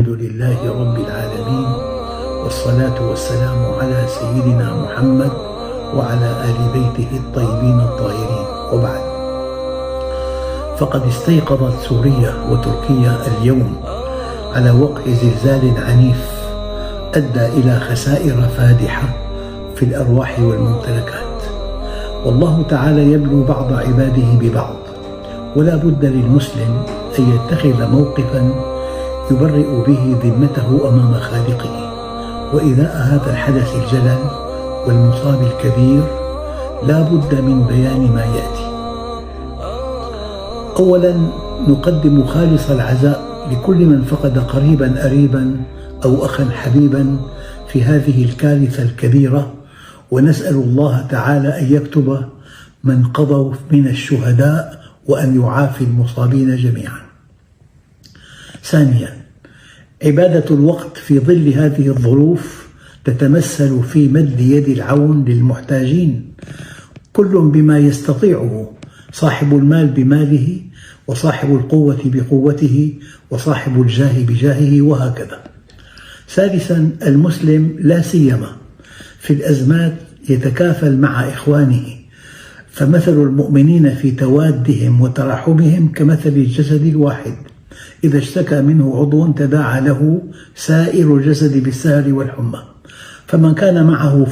الحمد لله رب العالمين، والصلاة والسلام على سيدنا محمد وعلى آل بيته الطيبين الطاهرين، وبعد. فقد استيقظت سوريا وتركيا اليوم على وقع زلزال عنيف أدى إلى خسائر فادحة في الأرواح والممتلكات، والله تعالى يبلو بعض عباده ببعض، ولا بد للمسلم أن يتخذ موقفا يبرئ به ذمته أمام خالقه. وإذاء هذا الحدث الجلل والمصاب الكبير لا بد من بيان ما يأتي. أولا، نقدم خالص العزاء لكل من فقد قريبا أريبا أو أخا حبيبا في هذه الكارثة الكبيرة، ونسأل الله تعالى أن يكتب من قضوا من الشهداء وأن يعافي المصابين جميعا. ثانيا، عبادة الوقت في ظل هذه الظروف تتمثل في مد يد العون للمحتاجين، كل بما يستطيعه، صاحب المال بماله، وصاحب القوة بقوته، وصاحب الجاه بجاهه، وهكذا. ثالثا، المسلم لا سيما في الأزمات يتكافل مع إخوانه، فمثل المؤمنين في توادهم وتراحمهم كمثل الجسد الواحد، إذا اشتكى منه عضو تداعى له سائر الجسد بالسهر والحمى. فمن كان معه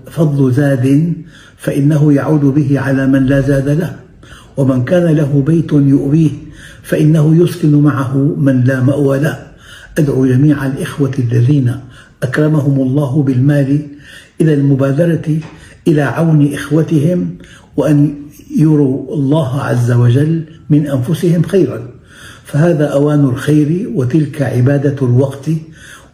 فضل زاد فإنه يعود به على من لا زاد له، ومن كان له بيت يؤويه فإنه يسكن معه من لا مأوى له. أدعو جميع الإخوة الذين أكرمهم الله بالمال إلى المبادرة إلى عون إخوتهم، وأن يروا الله عز وجل من أنفسهم خيرا، فهذا أوان الخير، وتلك عبادة الوقت،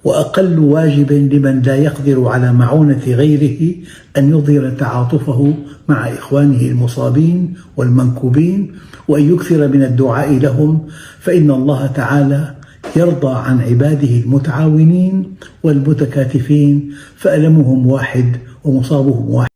وأقل واجب لمن لا يقدر على معونة غيره أن يظهر تعاطفه مع إخوانه المصابين والمنكوبين، وأن يكثر من الدعاء لهم، فإن الله تعالى يرضى عن عباده المتعاونين والمتكاتفين، فألمهم واحد ومصابهم واحد.